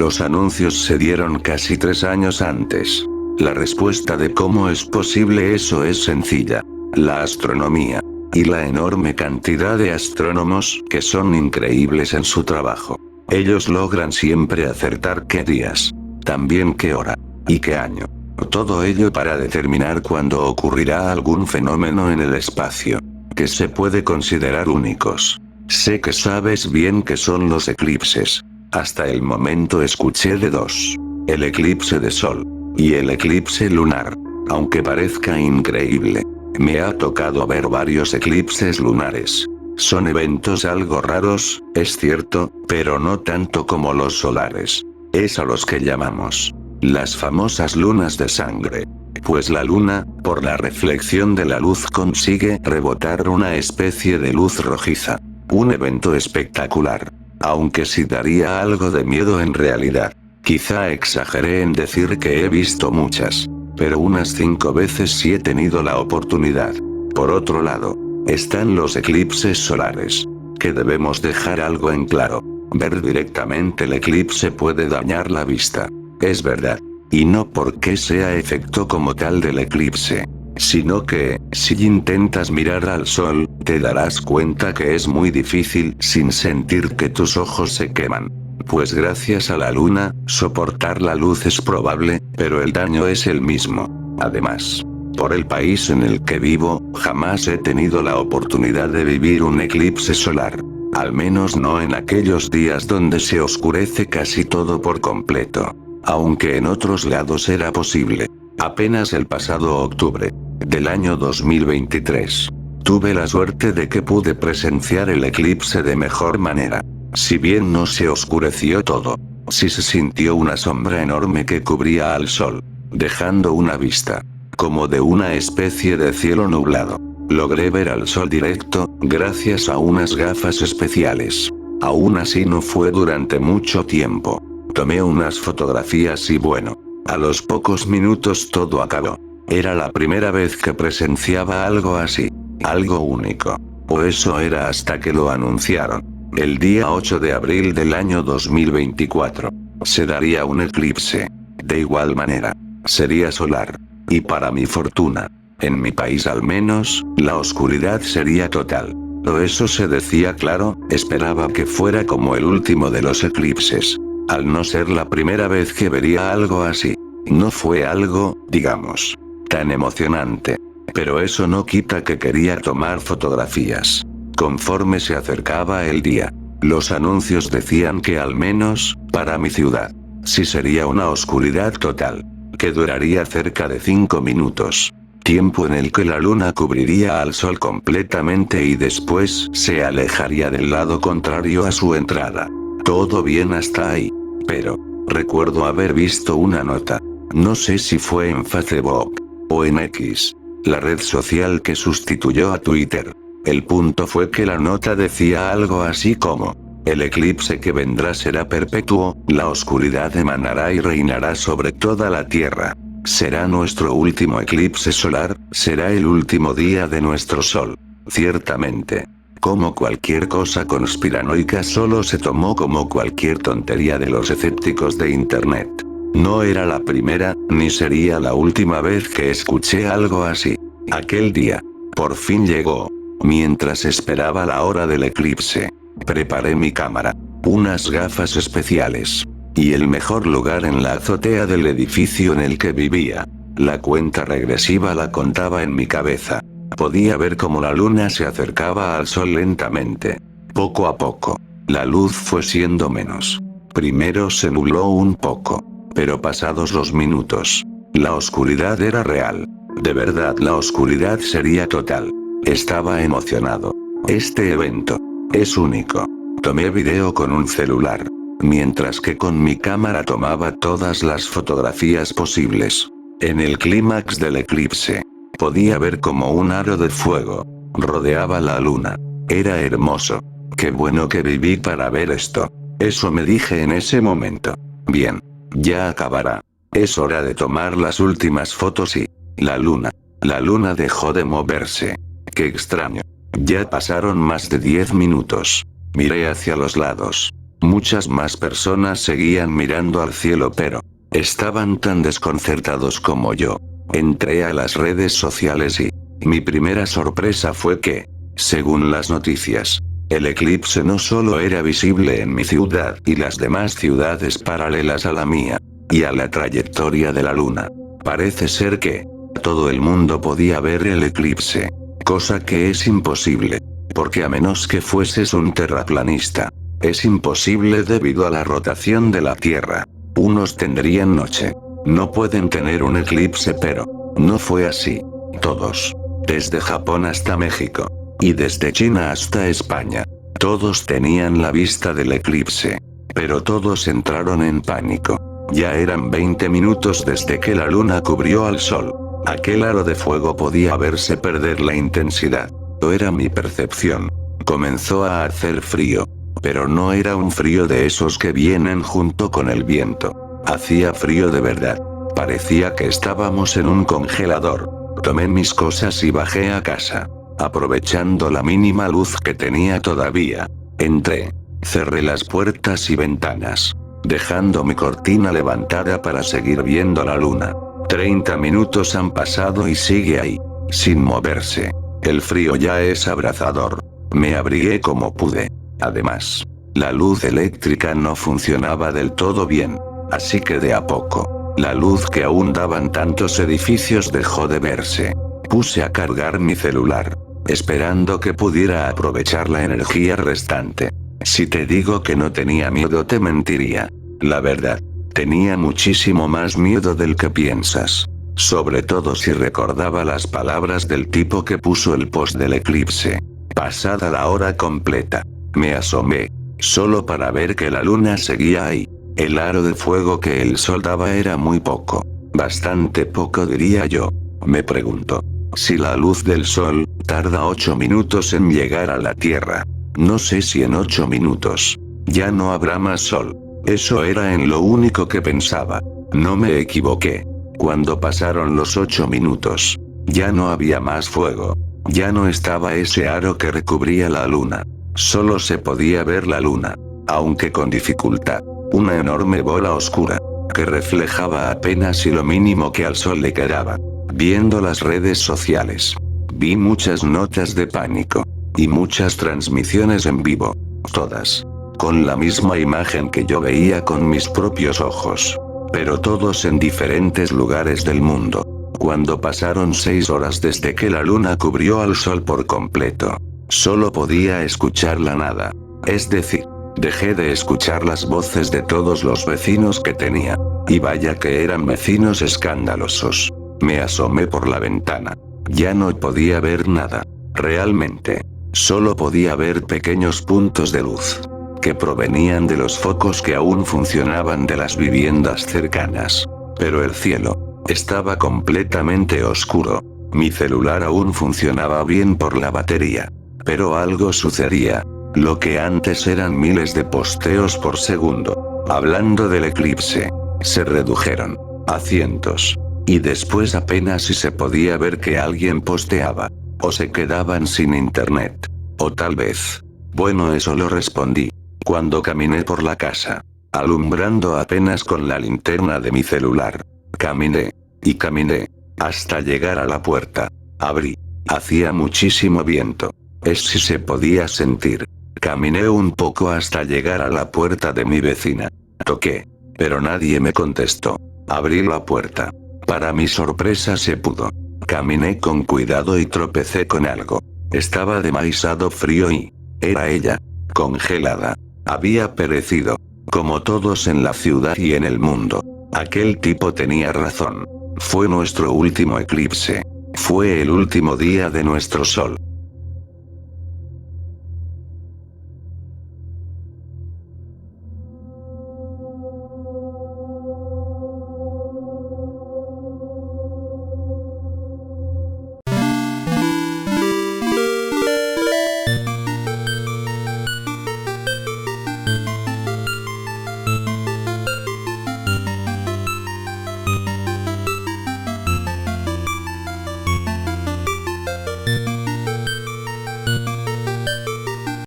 Los anuncios se dieron casi 3 años antes. La respuesta de cómo es posible eso es sencilla. La astronomía. Y la enorme cantidad de astrónomos que son increíbles en su trabajo. Ellos logran siempre acertar qué días, también qué hora, y qué año. Todo ello para determinar cuándo ocurrirá algún fenómeno en el espacio, que se puede considerar únicos. Sé que sabes bien qué son los eclipses. Hasta el momento escuché de dos. El eclipse de sol. Y el eclipse lunar. Aunque parezca increíble. Me ha tocado ver varios eclipses lunares. Son eventos algo raros, es cierto, pero no tanto como los solares. Es a los que llamamos las famosas lunas de sangre. Pues la luna, por la reflexión de la luz, consigue rebotar una especie de luz rojiza. Un evento espectacular. Aunque sí daría algo de miedo en realidad. Quizá exageré en decir que he visto muchas. Pero unas 5 veces sí he tenido la oportunidad. Por otro lado, están los eclipses solares. Que debemos dejar algo en claro. Ver directamente el eclipse puede dañar la vista. Es verdad. Y no porque sea efecto como tal del eclipse. Sino que, si intentas mirar al sol, te darás cuenta que es muy difícil sin sentir que tus ojos se queman. Pues gracias a la luna, soportar la luz es probable, pero el daño es el mismo. Además, por el país en el que vivo, jamás he tenido la oportunidad de vivir un eclipse solar. Al menos no en aquellos días donde se oscurece casi todo por completo. Aunque en otros lados era posible. Apenas el pasado octubre del año 2023. Tuve la suerte de que pude presenciar el eclipse de mejor manera. Si bien no se oscureció todo, sí se sintió una sombra enorme que cubría al sol, dejando una vista como de una especie de cielo nublado. Logré ver al sol directo, gracias a unas gafas especiales. Aún así no fue durante mucho tiempo. Tomé unas fotografías y bueno, a los pocos minutos todo acabó. Era la primera vez que presenciaba algo así. Algo único. O eso era hasta que lo anunciaron. El día 8 de abril del año 2024. Se daría un eclipse. De igual manera. Sería solar. Y para mi fortuna, en mi país al menos, la oscuridad sería total. O eso se decía claro, esperaba que fuera como el último de los eclipses. Al no ser la primera vez que vería algo así. No fue algo, digamos, tan emocionante. Pero eso no quita que quería tomar fotografías. Conforme se acercaba el día, los anuncios decían que al menos, para mi ciudad, sí sería una oscuridad total. Que duraría cerca de 5 minutos. Tiempo en el que la luna cubriría al sol completamente y después se alejaría del lado contrario a su entrada. Todo bien hasta ahí. Pero, recuerdo haber visto una nota. No sé si fue en Facebook o en X, la red social que sustituyó a Twitter. El punto fue que la nota decía algo así como: el eclipse que vendrá será perpetuo, la oscuridad emanará y reinará sobre toda la Tierra. Será nuestro último eclipse solar, será el último día de nuestro sol. Ciertamente. Como cualquier cosa conspiranoica solo se tomó como cualquier tontería de los escépticos de internet. No era la primera, ni sería la última vez que escuché algo así. Aquel día, por fin llegó. Mientras esperaba la hora del eclipse, preparé mi cámara, unas gafas especiales, y el mejor lugar en la azotea del edificio en el que vivía. La cuenta regresiva la contaba en mi cabeza. Podía ver cómo la luna se acercaba al sol lentamente. Poco a poco, la luz fue siendo menos. Primero se nubló un poco. Pero pasados los minutos, la oscuridad era real. De verdad la oscuridad sería total. Estaba emocionado. Este evento es único. Tomé video con un celular, mientras que con mi cámara tomaba todas las fotografías posibles. En el clímax del eclipse, podía ver como un aro de fuego rodeaba la luna. Era hermoso. Qué bueno que viví para ver esto. Eso me dije en ese momento. Bien, ya acabará. Es hora de tomar las últimas fotos y... La luna dejó de moverse. Qué extraño. Ya pasaron más de 10 minutos. Miré hacia los lados. Muchas más personas seguían mirando al cielo, pero estaban tan desconcertados como yo. Entré a las redes sociales y mi primera sorpresa fue que, según las noticias, el eclipse no solo era visible en mi ciudad y las demás ciudades paralelas a la mía, y a la trayectoria de la luna. Parece ser que todo el mundo podía ver el eclipse. Cosa que es imposible. Porque a menos que fueses un terraplanista, es imposible debido a la rotación de la Tierra. Unos tendrían noche. No pueden tener un eclipse, pero no fue así. Todos. Desde Japón hasta México. Y desde China hasta España. Todos tenían la vista del eclipse. Pero todos entraron en pánico. Ya eran 20 minutos desde que la luna cubrió al sol. Aquel aro de fuego podía verse perder la intensidad. Era mi percepción. Comenzó a hacer frío. Pero no era un frío de esos que vienen junto con el viento. Hacía frío de verdad. Parecía que estábamos en un congelador. Tomé mis cosas y bajé a casa. Aprovechando la mínima luz que tenía todavía. Entré. Cerré las puertas y ventanas. Dejando mi cortina levantada para seguir viendo la luna. 30 minutos han pasado y sigue ahí. Sin moverse. El frío ya es abrasador. Me abrigué como pude. Además, la luz eléctrica no funcionaba del todo bien. Así que de a poco, la luz que aún daban tantos edificios dejó de verse. Puse a cargar mi celular, esperando que pudiera aprovechar la energía restante. Si te digo que no tenía miedo te mentiría. La verdad, tenía muchísimo más miedo del que piensas. Sobre todo si recordaba las palabras del tipo que puso el post del eclipse. Pasada la hora completa, me asomé, solo para ver que la luna seguía ahí. El aro de fuego que el sol daba era muy poco. Bastante poco diría yo. Me pregunto, si la luz del sol tarda 8 minutos en llegar a la Tierra. No sé si en 8 minutos ya no habrá más sol. Eso era en lo único que pensaba. No me equivoqué. Cuando pasaron los 8 minutos, ya no había más fuego. Ya no estaba ese aro que recubría la luna. Solo se podía ver la luna. Aunque con dificultad. Una enorme bola oscura. Que reflejaba apenas y lo mínimo que al sol le quedaba. Viendo las redes sociales. Vi muchas notas de pánico. Y muchas transmisiones en vivo. Todas. Con la misma imagen que yo veía con mis propios ojos. Pero todos en diferentes lugares del mundo. Cuando pasaron 6 horas desde que la luna cubrió al sol por completo, solo podía escuchar la nada. Es decir, dejé de escuchar las voces de todos los vecinos que tenía. Y vaya que eran vecinos escandalosos. Me asomé por la ventana. Ya no podía ver nada. Realmente. Solo podía ver pequeños puntos de luz. Que provenían de los focos que aún funcionaban de las viviendas cercanas. Pero el cielo estaba completamente oscuro. Mi celular aún funcionaba bien por la batería. Pero algo sucedía. Lo que antes eran miles de posteos por segundo, hablando del eclipse, se redujeron a cientos. Y después apenas si se podía ver que alguien posteaba. O se quedaban sin internet. O tal vez. Bueno, eso lo respondí. Cuando caminé por la casa, alumbrando apenas con la linterna de mi celular. Caminé, y caminé, hasta llegar a la puerta. Abrí. Hacía muchísimo viento. Es si se podía sentir. Caminé un poco hasta llegar a la puerta de mi vecina. Toqué. Pero nadie me contestó. Abrí la puerta. Para mi sorpresa se pudo. Caminé con cuidado y tropecé con algo. Estaba demasiado frío y... era ella. Congelada. Había perecido. Como todos en la ciudad y en el mundo. Aquel tipo tenía razón. Fue nuestro último eclipse. Fue el último día de nuestro sol.